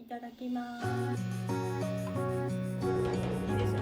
ただきます。いいですよ。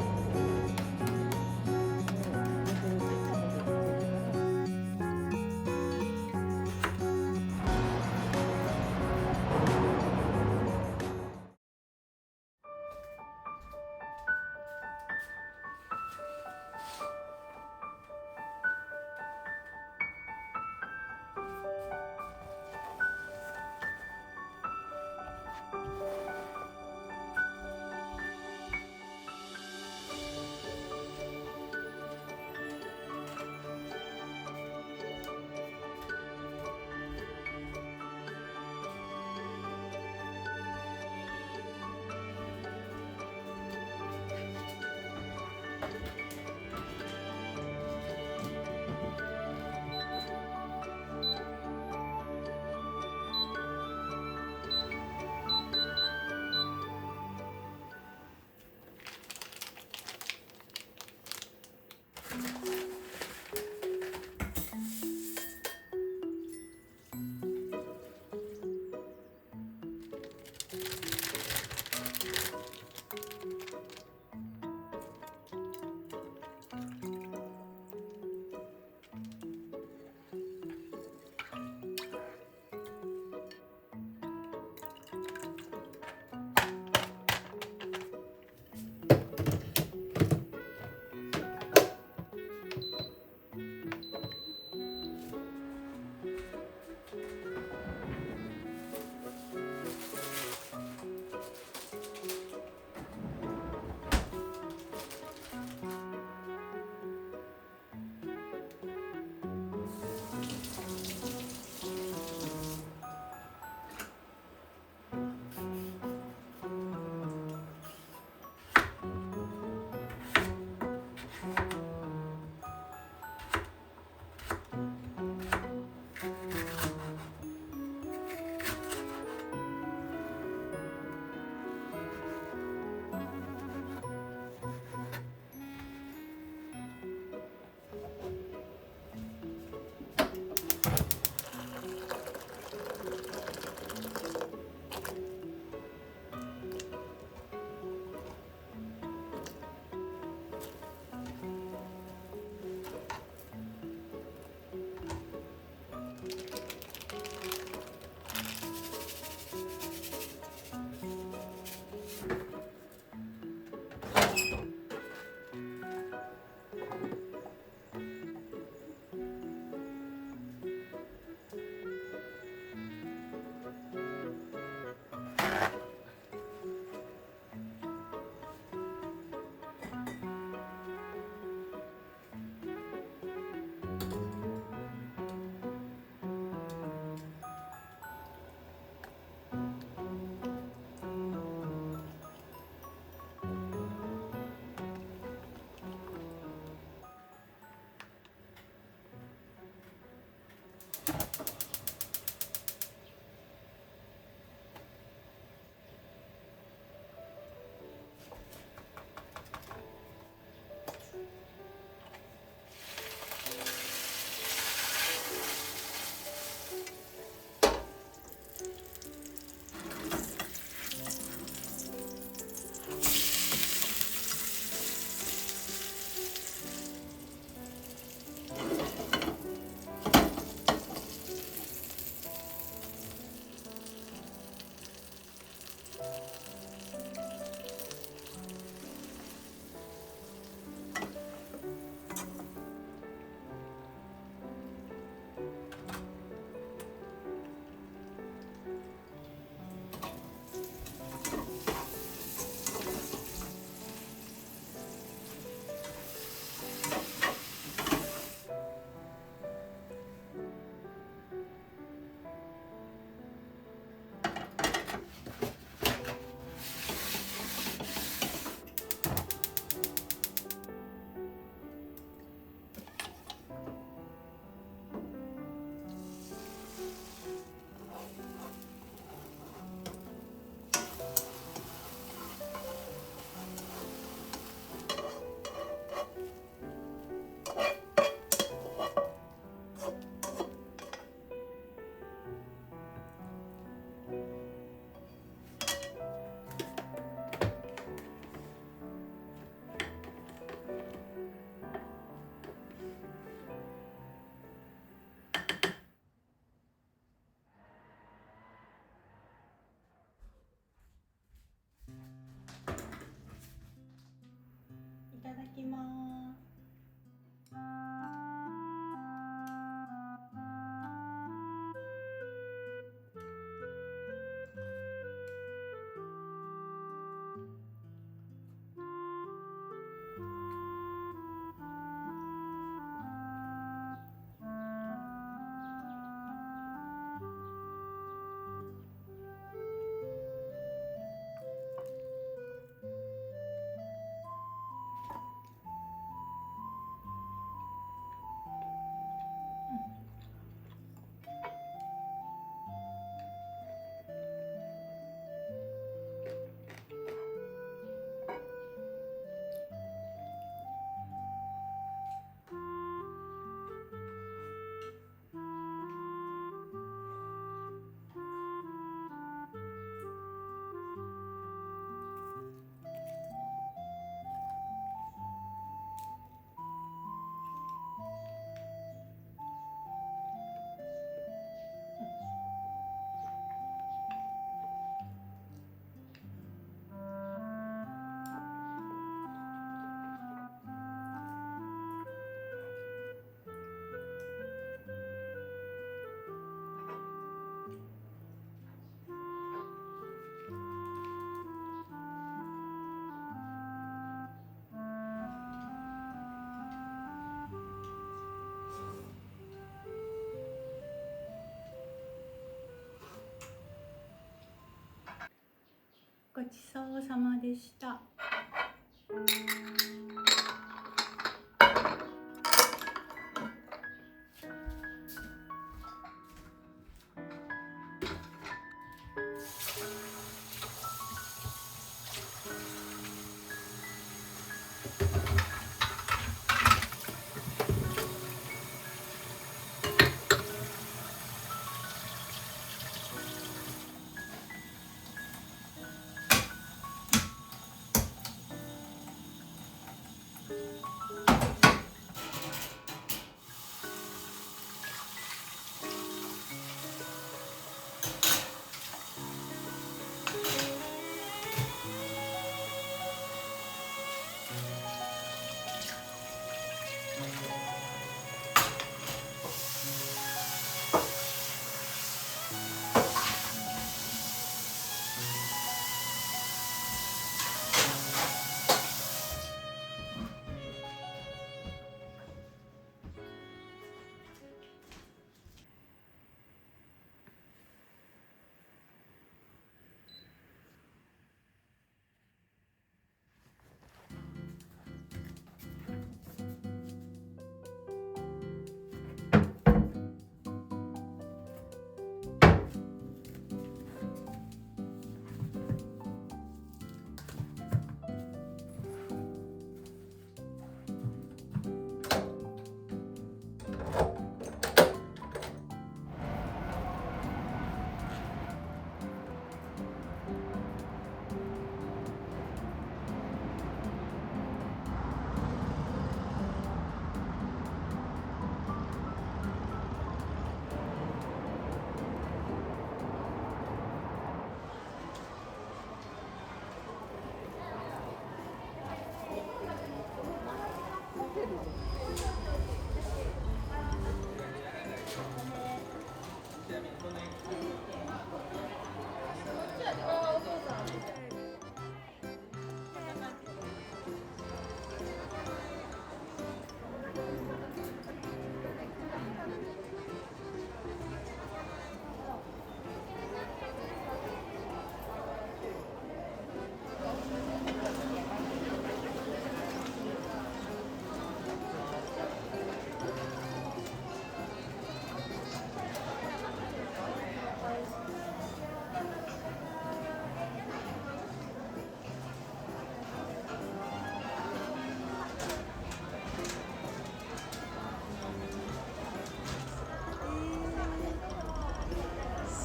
ごちそうさまでした。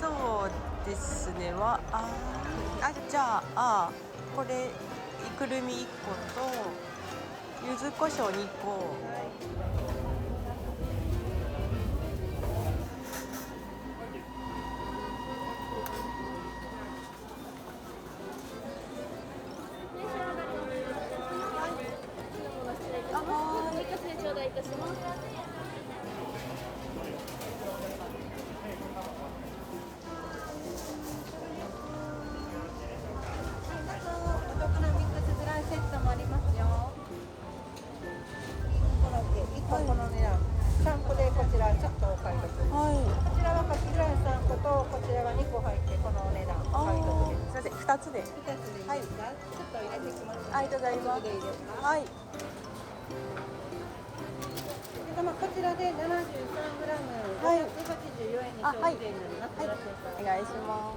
そうですねじゃあこれくるみ1個と柚子胡椒2個。頂戴いたします。お得なミックスフライセットもありますよ。コロッケ1個この値段、3個でこちらちょっとお買い得です。こちらはカキフライ3個とこちらが2個入ってこのお値段お買い得です。2つで。2つでいいですか？ちょっと入れてきます。ありがとうございます。でいいですか？はい。こちらで 73g、584円に消費税になります。お願いします。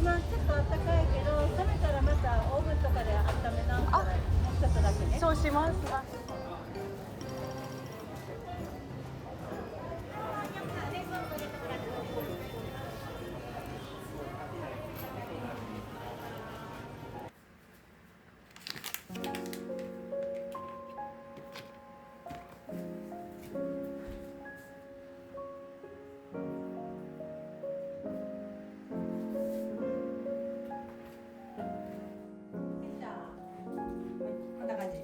今ちょっと暖かいけど、冷めたらまたオーブンとかで温め直したらもうちょっとだけね。そうします。こんな感じ。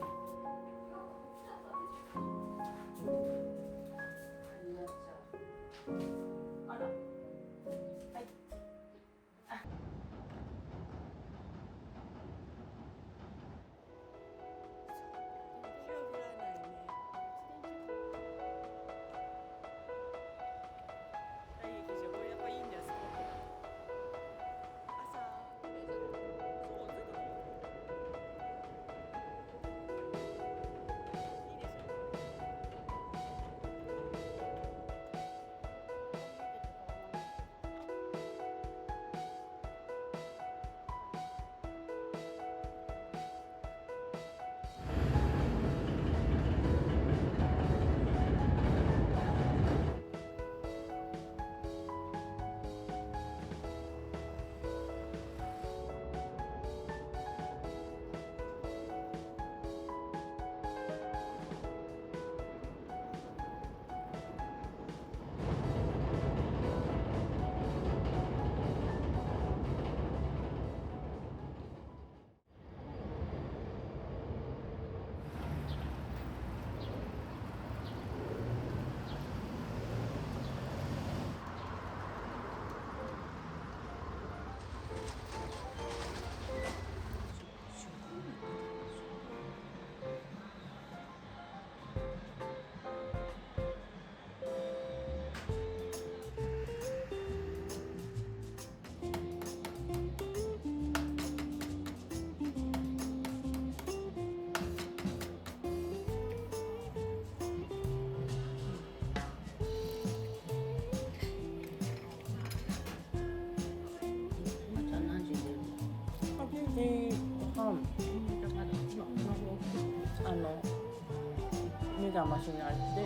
なマシンあって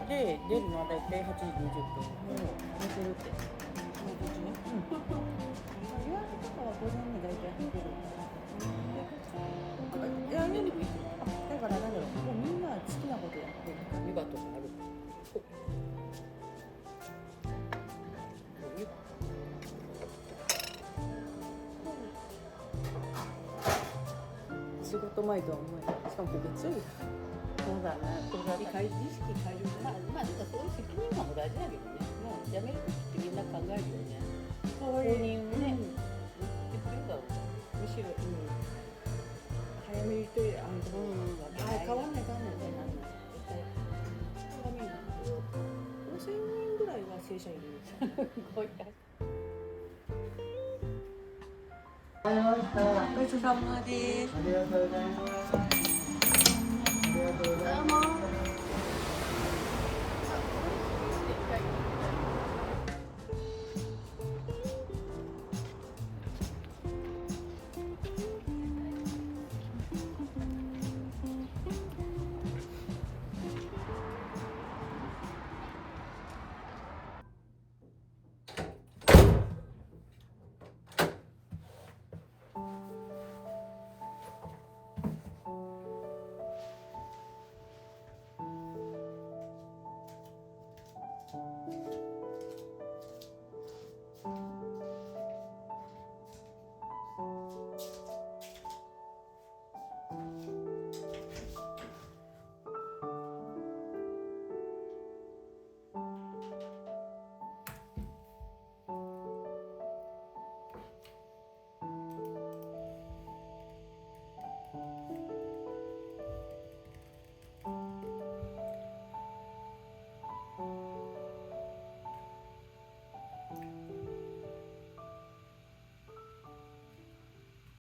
で出るのはだいたい8時20分もう寝てるって。夜明けとかは午前にだいたい寝てる。いやでもだからなんだろう、もうみんな好きなことやってる。湯葉とかある。仕事前とは思えない。しかも月曜日。そうだね。意識改良まあなんかそういう責任感も大事だけどね。もう辞める時ってみんな考えるよね。公認をね、言ってくれるだろう。むしろ、早めに言って変わんないかんないね。絶対。それが見ると5000人ぐらいは正社員いる。ごい。ごちそうさまです。ありがとうございます。ありがとうございます。